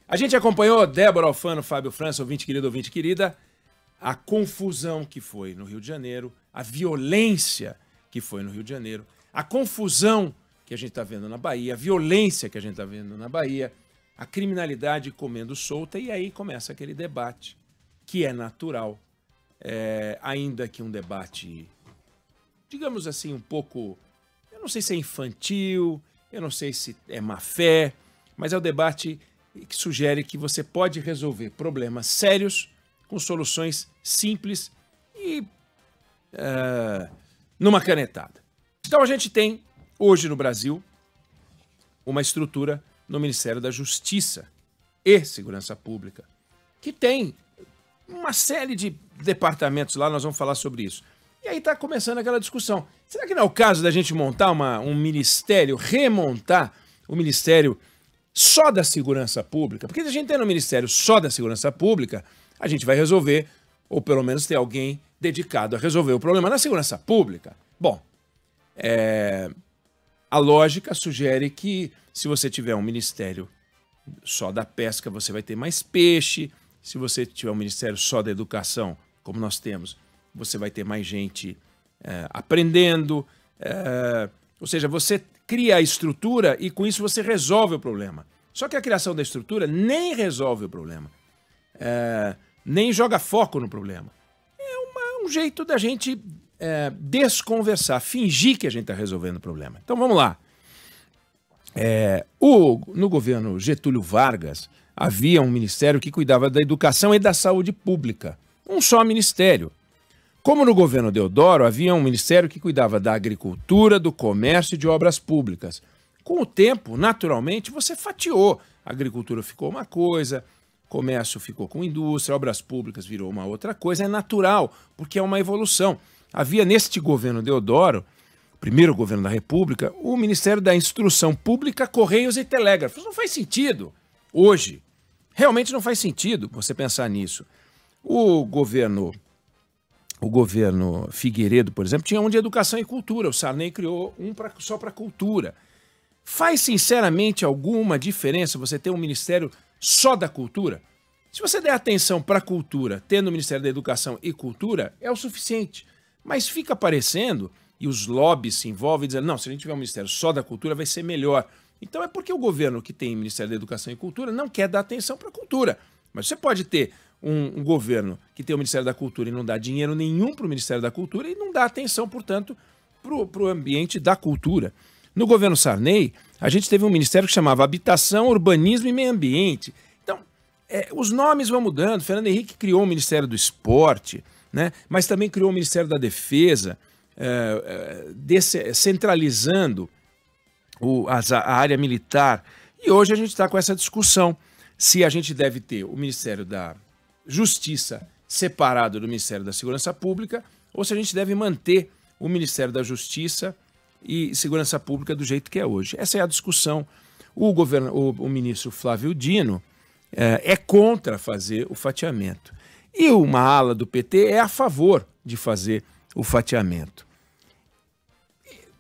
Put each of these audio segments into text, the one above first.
A gente acompanhou, Débora Alfano, Fábio França, ouvinte querido, ouvinte querida, a confusão que foi no Rio de Janeiro, a violência que foi no Rio de Janeiro, a confusão que a gente está vendo na Bahia, a violência que a gente está vendo na Bahia, a criminalidade comendo solta, e aí começa aquele debate que é natural, ainda que um debate, digamos assim, um pouco, eu não sei se é infantil, eu não sei se é má fé, mas é o debate que sugere que você pode resolver problemas sérios com soluções simples e numa canetada. Então a gente tem hoje no Brasil uma estrutura no Ministério da Justiça e Segurança Pública que tem uma série de departamentos lá, nós vamos falar sobre isso. E aí está começando aquela discussão. Será que não é o caso da gente montar um ministério, remontar o Ministério só da Segurança Pública? Porque se a gente tem no Ministério só da Segurança Pública, a gente vai resolver, ou pelo menos ter alguém dedicado a resolver o problema na segurança pública. Bom, a lógica sugere que se você tiver um ministério só da pesca, você vai ter mais peixe. Se você tiver um ministério só da educação, como nós temos, você vai ter mais gente aprendendo. Ou seja, você cria a estrutura e com isso você resolve o problema. Só que a criação da estrutura nem resolve o problema. Nem joga foco no problema. É um jeito da gente desconversar, fingir que a gente está resolvendo o problema. Então vamos lá. No governo Getúlio Vargas, havia um ministério que cuidava da educação e da saúde pública. Um só ministério. Como no governo Deodoro, havia um ministério que cuidava da agricultura, do comércio e de obras públicas. Com o tempo, naturalmente, você fatiou. A agricultura ficou uma coisa, comércio ficou com indústria, obras públicas virou uma outra coisa. É natural, porque é uma evolução. Havia neste governo Deodoro, primeiro governo da República, o Ministério da Instrução Pública, Correios e Telégrafos. Não faz sentido hoje. Realmente não faz sentido você pensar nisso. O governo Figueiredo, por exemplo, tinha um de educação e cultura. O Sarney criou um só para cultura. Faz, sinceramente, alguma diferença você ter um ministério só da cultura? Se você der atenção para a cultura, tendo o Ministério da Educação e Cultura, é o suficiente. Mas fica parecendo, e os lobbies se envolvem, dizendo, não, se a gente tiver um ministério só da cultura, vai ser melhor. Então é porque o governo que tem Ministério da Educação e Cultura não quer dar atenção para a cultura. Mas você pode ter um governo que tem o Ministério da Cultura e não dá dinheiro nenhum para o Ministério da Cultura e não dá atenção, portanto, para o ambiente da cultura. No governo Sarney, a gente teve um ministério que chamava Habitação, Urbanismo e Meio Ambiente. Então, os nomes vão mudando. Fernando Henrique criou o Ministério do Esporte, né? Mas também criou o Ministério da Defesa, centralizando a área militar. E hoje a gente está com essa discussão se a gente deve ter o Ministério da Justiça separado do Ministério da Segurança Pública ou se a gente deve manter o Ministério da Justiça e Segurança Pública do jeito que é hoje. Essa é a discussão. O ministro Flávio Dino é contra fazer o fatiamento. E uma ala do PT é a favor de fazer o fatiamento.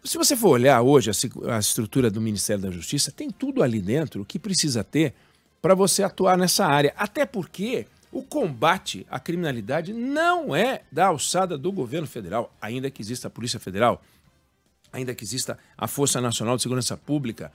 Se você for olhar hoje a estrutura do Ministério da Justiça, tem tudo ali dentro o que precisa ter para você atuar nessa área. Até porque o combate à criminalidade não é da alçada do governo federal, ainda que exista a Polícia Federal, ainda que exista a Força Nacional de Segurança Pública.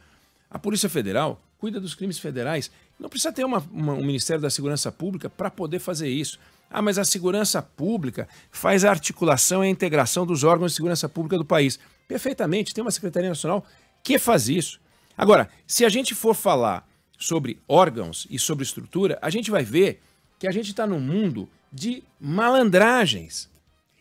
A Polícia Federal cuida dos crimes federais. Não precisa ter um Ministério da Segurança Pública para poder fazer isso. Ah, mas a Segurança Pública faz a articulação e a integração dos órgãos de segurança pública do país. Perfeitamente, tem uma Secretaria Nacional que faz isso. Agora, se a gente for falar sobre órgãos e sobre estrutura, a gente vai ver que a gente está num mundo de malandragens.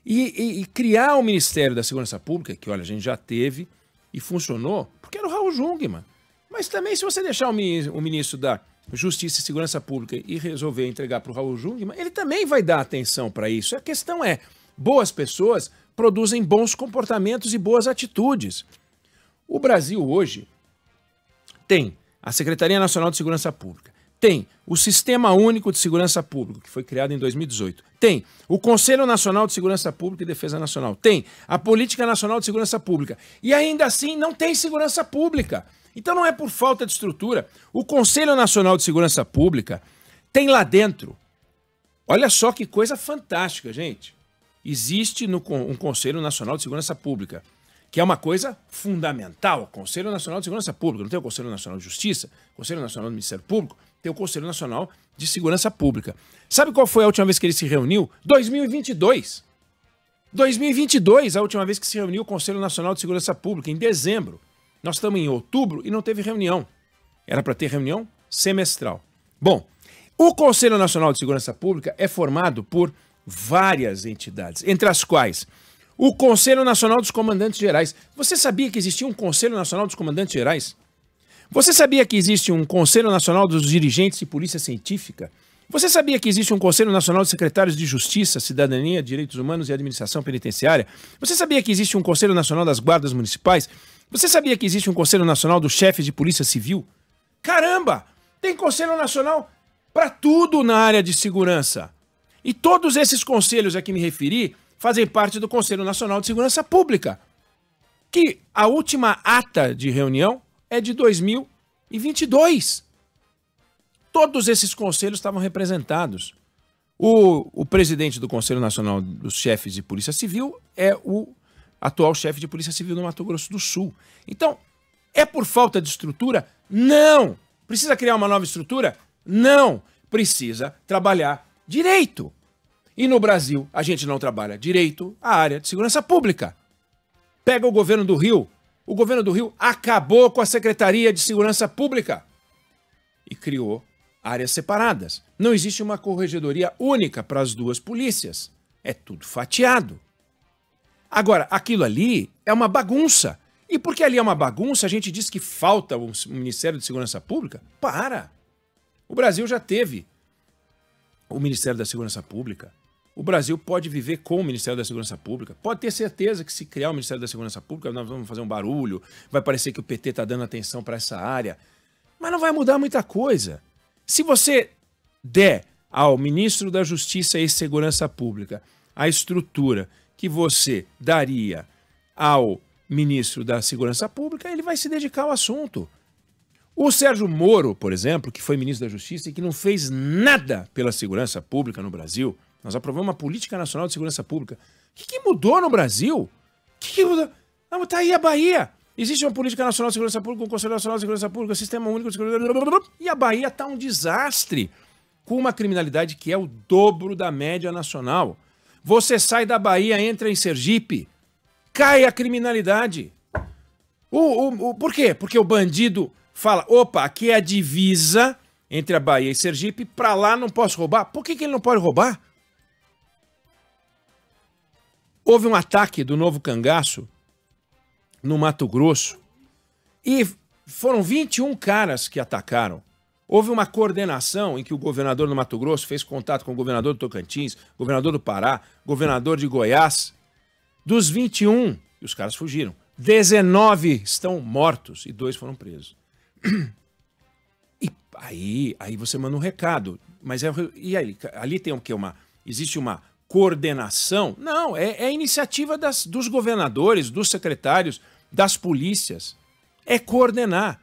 E criar o Ministério da Segurança Pública, que olha, a gente já teve e funcionou, porque era o Raul Jungmann. Mas também se você deixar o ministro da Justiça e Segurança Pública e resolver entregar para o Raul Jungmann, ele também vai dar atenção para isso. A questão é, boas pessoas produzem bons comportamentos e boas atitudes. O Brasil hoje tem a Secretaria Nacional de Segurança Pública, tem o Sistema Único de Segurança Pública, que foi criado em 2018, tem o Conselho Nacional de Segurança Pública e Defesa Nacional, tem a Política Nacional de Segurança Pública, e ainda assim não tem segurança pública. Então não é por falta de estrutura. O Conselho Nacional de Segurança Pública tem lá dentro, olha só que coisa fantástica, gente. Existe um Conselho Nacional de Segurança Pública, que é uma coisa fundamental. O Conselho Nacional de Segurança Pública. Não tem o Conselho Nacional de Justiça, o Conselho Nacional do Ministério Público, tem o Conselho Nacional de Segurança Pública. Sabe qual foi a última vez que ele se reuniu? 2022. 2022, a última vez que se reuniu o Conselho Nacional de Segurança Pública, em dezembro. Nós estamos em outubro e não teve reunião. Era para ter reunião semestral. Bom, o Conselho Nacional de Segurança Pública é formado por várias entidades, entre as quais o Conselho Nacional dos Comandantes Gerais. Você sabia que existia um Conselho Nacional dos Comandantes Gerais? Você sabia que existe um Conselho Nacional dos Dirigentes de Polícia Científica? Você sabia que existe um Conselho Nacional de Secretários de Justiça, Cidadania, Direitos Humanos e Administração Penitenciária? Você sabia que existe um Conselho Nacional das Guardas Municipais? Você sabia que existe um Conselho Nacional dos Chefes de Polícia Civil? Caramba! Tem Conselho Nacional para tudo na área de segurança. E todos esses conselhos a que me referi fazem parte do Conselho Nacional de Segurança Pública, que a última ata de reunião é de 2022. Todos esses conselhos estavam representados. O presidente do Conselho Nacional dos Chefes de Polícia Civil é o atual chefe de Polícia Civil no Mato Grosso do Sul. Então, é por falta de estrutura? Não! Precisa criar uma nova estrutura? Não! Precisa trabalhar direito. E no Brasil, a gente não trabalha direito a área de segurança pública. Pega o governo do Rio. O governo do Rio acabou com a Secretaria de Segurança Pública e criou áreas separadas. Não existe uma corregedoria única para as duas polícias. É tudo fatiado. Agora, aquilo ali é uma bagunça. E porque ali é uma bagunça, a gente diz que falta o Ministério de Segurança Pública? Para! O Brasil já teve o Ministério da Segurança Pública. O Brasil pode viver com o Ministério da Segurança Pública. Pode ter certeza que se criar o Ministério da Segurança Pública, nós vamos fazer um barulho, vai parecer que o PT está dando atenção para essa área. Mas não vai mudar muita coisa. Se você der ao Ministro da Justiça e Segurança Pública a estrutura que você daria ao Ministro da Segurança Pública, ele vai se dedicar ao assunto. O Sérgio Moro, por exemplo, que foi Ministro da Justiça e que não fez nada pela segurança pública no Brasil, nós aprovamos uma Política Nacional de Segurança Pública. O que mudou no Brasil? O que mudou? Não, está aí a Bahia. Existe uma Política Nacional de Segurança Pública, um Conselho Nacional de Segurança Pública, um Sistema Único de Segurança. E a Bahia está um desastre, com uma criminalidade que é o dobro da média nacional. Você sai da Bahia, entra em Sergipe, cai a criminalidade. Por quê? Porque o bandido fala, opa, aqui é a divisa entre a Bahia e Sergipe, para lá não posso roubar. Por que ele não pode roubar? Houve um ataque do Novo Cangaço no Mato Grosso e foram 21 caras que atacaram. Houve uma coordenação em que o governador do Mato Grosso fez contato com o governador do Tocantins, governador do Pará, governador de Goiás. Dos 21, e os caras fugiram, 19 estão mortos e 2 foram presos. E aí você manda um recado. Mas e aí? Ali tem o quê? Existe uma coordenação? Não, é iniciativa dos governadores, dos secretários, das polícias. É coordenar.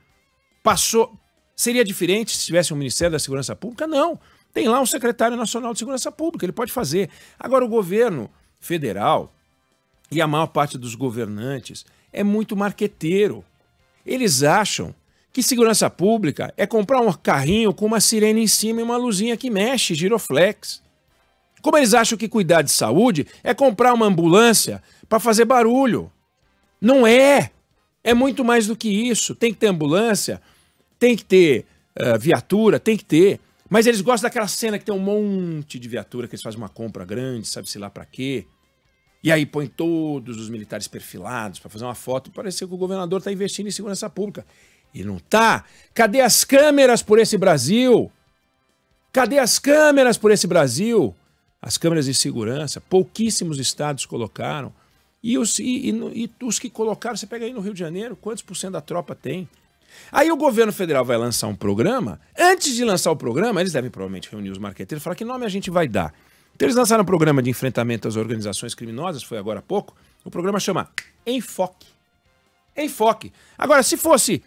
Seria diferente se tivesse um Ministério da Segurança Pública? Não. Tem lá um secretário nacional de Segurança Pública, ele pode fazer. Agora, o governo federal e a maior parte dos governantes é muito marqueteiro. Eles acham que segurança pública é comprar um carrinho com uma sirene em cima e uma luzinha que mexe, giroflex. Como eles acham que cuidar de saúde é comprar uma ambulância para fazer barulho. Não é. É muito mais do que isso. Tem que ter ambulância, tem que ter viatura, tem que ter. Mas eles gostam daquela cena que tem um monte de viatura, que eles fazem uma compra grande, sabe-se lá para quê. E aí põe todos os militares perfilados para fazer uma foto e parecer que o governador está investindo em segurança pública. E não tá. Cadê as câmeras por esse Brasil? Cadê as câmeras por esse Brasil? As câmeras de segurança, pouquíssimos estados colocaram. E os que colocaram, você pega aí no Rio de Janeiro, quantos % da tropa tem? Aí o governo federal vai lançar um programa. Antes de lançar o programa, eles devem provavelmente reunir os marqueteiros e falar que nome a gente vai dar. Então eles lançaram um programa de enfrentamento às organizações criminosas, foi agora há pouco. O programa chama Enfoque. Enfoque. Agora, se fosse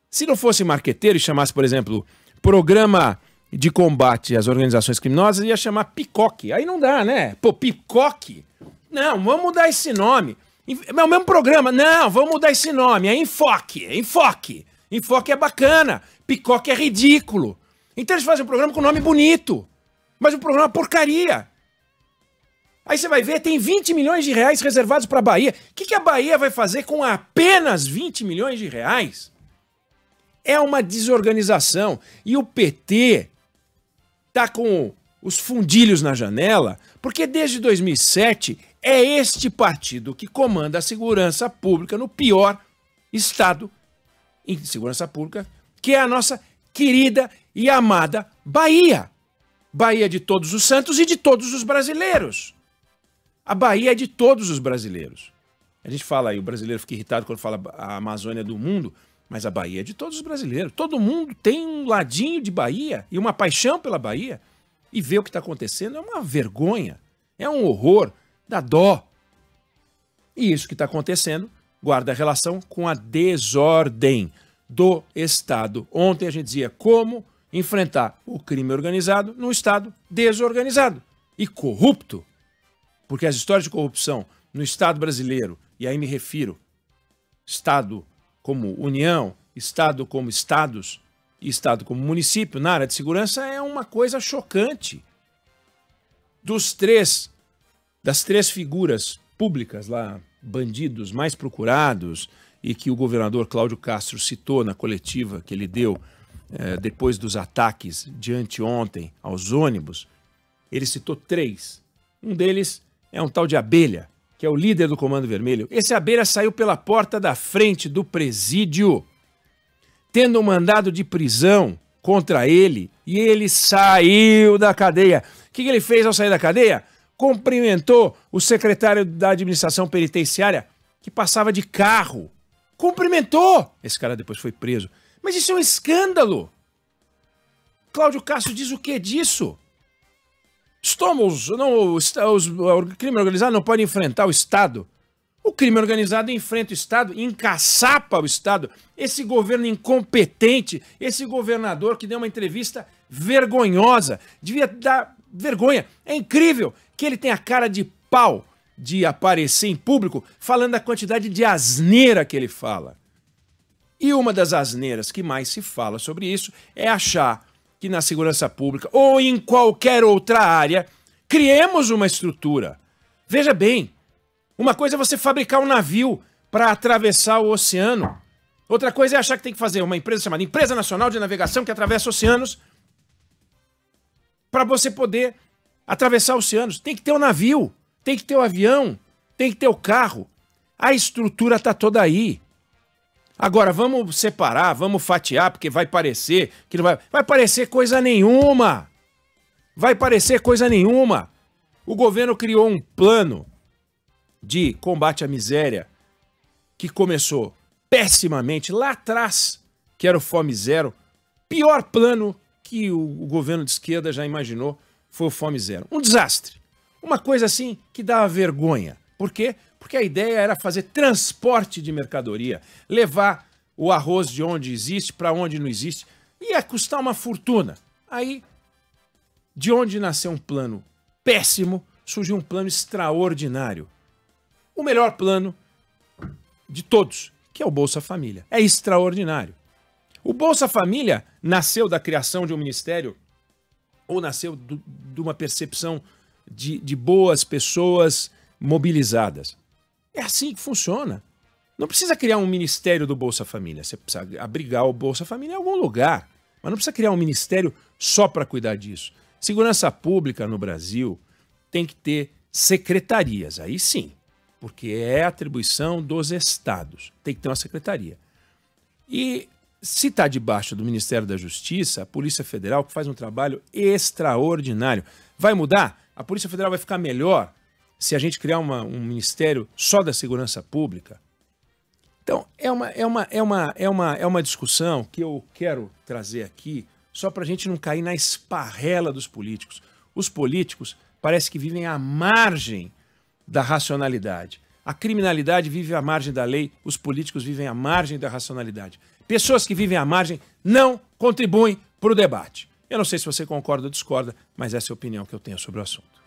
Se não fosse marqueteiro e chamasse, por exemplo, Programa de Combate às Organizações Criminosas, ia chamar PICOC. Aí não dá, né? Pô, PICOC? Não, vamos mudar esse nome. É o mesmo programa. Não, vamos mudar esse nome. É Enfoque. É Enfoque. Enfoque é bacana. PICOC é ridículo. Então eles fazem um programa com nome bonito. Mas o programa é porcaria. Aí você vai ver, tem 20 milhões de reais reservados para a Bahia. O que a Bahia vai fazer com apenas 20 milhões de reais? É uma desorganização. E o PT tá com os fundilhos na janela, porque desde 2007 é este partido que comanda a segurança pública no pior estado em segurança pública, que é a nossa querida e amada Bahia. Bahia de todos os santos e de todos os brasileiros. A Bahia é de todos os brasileiros. A gente fala aí, o brasileiro fica irritado quando fala a Amazônia do mundo, mas a Bahia é de todos os brasileiros. Todo mundo tem um ladinho de Bahia e uma paixão pela Bahia. E ver o que está acontecendo é uma vergonha, é um horror, dá dó. E isso que está acontecendo guarda relação com a desordem do Estado. Ontem a gente dizia como enfrentar o crime organizado num Estado desorganizado e corrupto. Porque as histórias de corrupção no Estado brasileiro, e aí me refiro, Estado como União, Estado como Estados e Estado como município, na área de segurança, é uma coisa chocante. Das três figuras públicas lá, bandidos mais procurados, e que o governador Cláudio Castro citou na coletiva que ele deu depois dos ataques de anteontem aos ônibus, ele citou 3. Um deles é um tal de Abelha, que é o líder do Comando Vermelho. Esse Abelha saiu pela porta da frente do presídio, tendo um mandado de prisão contra ele, e ele saiu da cadeia. O que ele fez ao sair da cadeia? Cumprimentou o secretário da administração penitenciária, que passava de carro. Cumprimentou! Esse cara depois foi preso. Mas isso é um escândalo! Cláudio Castro diz o que disso? O crime organizado não pode enfrentar o Estado. O crime organizado enfrenta o Estado, encaçapa o Estado. Esse governo incompetente, esse governador que deu uma entrevista vergonhosa, devia dar vergonha. É incrível que ele tenha a cara de pau de aparecer em público falando da quantidade de asneira que ele fala. E uma das asneiras que mais se fala sobre isso é achar que na segurança pública ou em qualquer outra área criemos uma estrutura. Veja bem, uma coisa é você fabricar um navio para atravessar o oceano. Outra coisa é achar que tem que fazer uma empresa chamada Empresa Nacional de Navegação que atravessa oceanos para você poder atravessar oceanos. Tem que ter o navio, tem que ter o avião, tem que ter o carro. A estrutura está toda aí. Agora, vamos separar, vamos fatiar, porque vai parecer que não vai parecer coisa nenhuma. Vai parecer coisa nenhuma. O governo criou um plano de combate à miséria que começou pessimamente lá atrás, que era o Fome Zero. Pior plano que o governo de esquerda já imaginou foi o Fome Zero. Um desastre. Uma coisa assim que dava vergonha. Por quê? Porque a ideia era fazer transporte de mercadoria, levar o arroz de onde existe para onde não existe. Ia custar uma fortuna. Aí, de onde nasceu um plano péssimo, surgiu um plano extraordinário. O melhor plano de todos, que é o Bolsa Família. É extraordinário. O Bolsa Família nasceu da criação de um ministério ou nasceu de uma percepção de boas pessoas mobilizadas. É assim que funciona. Não precisa criar um ministério do Bolsa Família. Você precisa abrigar o Bolsa Família em algum lugar. Mas não precisa criar um ministério só para cuidar disso. Segurança pública no Brasil tem que ter secretarias. Aí sim. Porque é atribuição dos estados. Tem que ter uma secretaria. E se está debaixo do Ministério da Justiça, a Polícia Federal, que faz um trabalho extraordinário. Vai mudar? A Polícia Federal vai ficar melhor se a gente criar um ministério só da segurança pública? Então, é uma discussão que eu quero trazer aqui só para a gente não cair na esparrela dos políticos. Os políticos parece que vivem à margem da racionalidade. A criminalidade vive à margem da lei, os políticos vivem à margem da racionalidade. Pessoas que vivem à margem não contribuem para o debate. Eu não sei se você concorda ou discorda, mas essa é a opinião que eu tenho sobre o assunto.